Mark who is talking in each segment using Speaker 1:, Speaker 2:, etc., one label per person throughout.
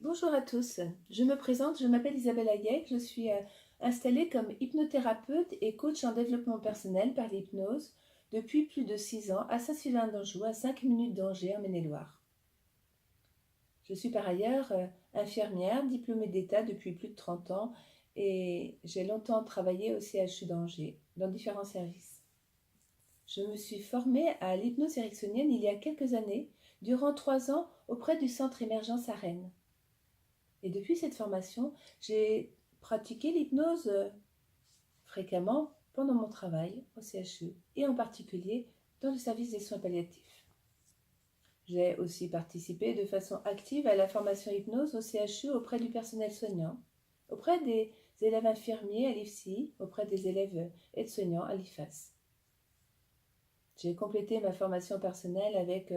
Speaker 1: Bonjour à tous, je me présente, je m'appelle Isabelle Hayek, je suis installée comme hypnothérapeute et coach en développement personnel par l'hypnose depuis plus de 6 ans à Saint-Sylvain-d'Anjou, à 5 minutes d'Angers en Maine-et-Loire. Je suis par ailleurs infirmière, diplômée d'État depuis plus de 30 ans et j'ai longtemps travaillé au CHU d'Angers dans différents services. Je me suis formée à l'hypnose ericksonienne il y a quelques années, durant 3 ans auprès du Centre Émergence à Rennes. Et depuis cette formation, j'ai pratiqué l'hypnose fréquemment pendant mon travail au CHU et en particulier dans le service des soins palliatifs. J'ai aussi participé de façon active à la formation hypnose au CHU auprès du personnel soignant, auprès des élèves infirmiers à l'IFSI, auprès des élèves aides-soignants à l'IFAS. J'ai complété ma formation personnelle avec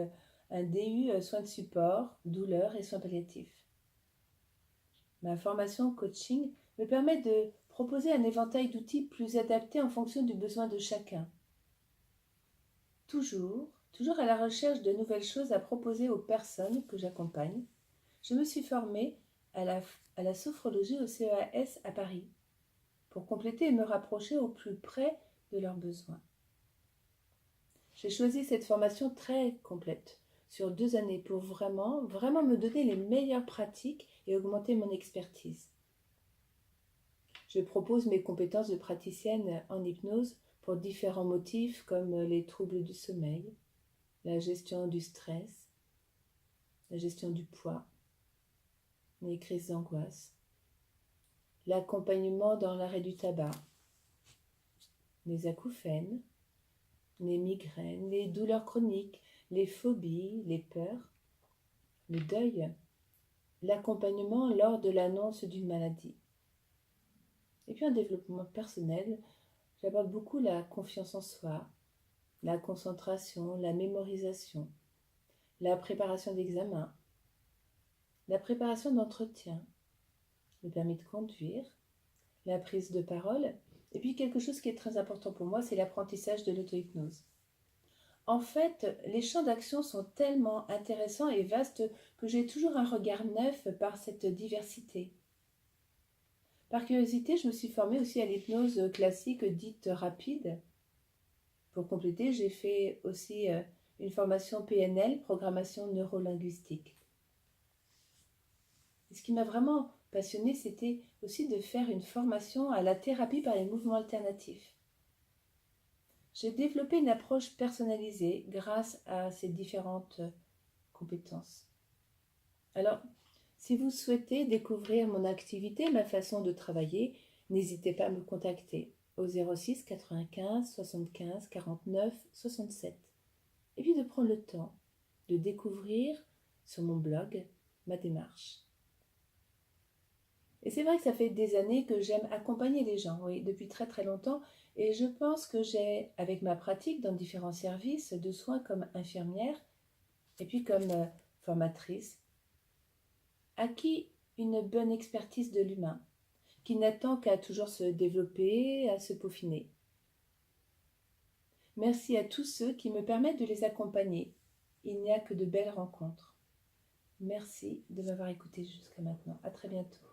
Speaker 1: un DU soins de support, douleur et soins palliatifs. Ma formation coaching me permet de proposer un éventail d'outils plus adaptés en fonction du besoin de chacun. Toujours à la recherche de nouvelles choses à proposer aux personnes que j'accompagne, je me suis formée à la sophrologie au CEAS à Paris pour compléter et me rapprocher au plus près de leurs besoins. J'ai choisi cette formation très complète sur 2 années pour vraiment me donner les meilleures pratiques et augmenter mon expertise. Je propose mes compétences de praticienne en hypnose pour différents motifs comme les troubles du sommeil, la gestion du stress, la gestion du poids, les crises d'angoisse, l'accompagnement dans l'arrêt du tabac, les acouphènes, les migraines, les douleurs chroniques, les phobies, les peurs, le deuil, l'accompagnement lors de l'annonce d'une maladie. Et puis en développement personnel, j'aborde beaucoup la confiance en soi, la concentration, la mémorisation, la préparation d'examen, la préparation d'entretien, le permis de conduire, la prise de parole, et puis quelque chose qui est très important pour moi, c'est l'apprentissage de l'auto-hypnose. En fait, les champs d'action sont tellement intéressants et vastes que j'ai toujours un regard neuf par cette diversité. Par curiosité, je me suis formée aussi à l'hypnose classique dite rapide. Pour compléter, j'ai fait aussi une formation PNL, programmation neurolinguistique. Et ce qui m'a vraiment passionnée, c'était aussi de faire une formation à la thérapie par les mouvements alternatifs. J'ai développé une approche personnalisée grâce à ces différentes compétences. Alors, si vous souhaitez découvrir mon activité, ma façon de travailler, n'hésitez pas à me contacter au 06 95 75 49 67 et puis de prendre le temps de découvrir sur mon blog ma démarche. Et c'est vrai que ça fait des années que j'aime accompagner les gens, oui, depuis très très longtemps, et je pense que j'ai, avec ma pratique dans différents services de soins comme infirmière et puis comme formatrice, acquis une bonne expertise de l'humain, qui n'attend qu'à toujours se développer, à se peaufiner. Merci à tous ceux qui me permettent de les accompagner. Il n'y a que de belles rencontres. Merci de m'avoir écouté jusqu'à maintenant. À très bientôt.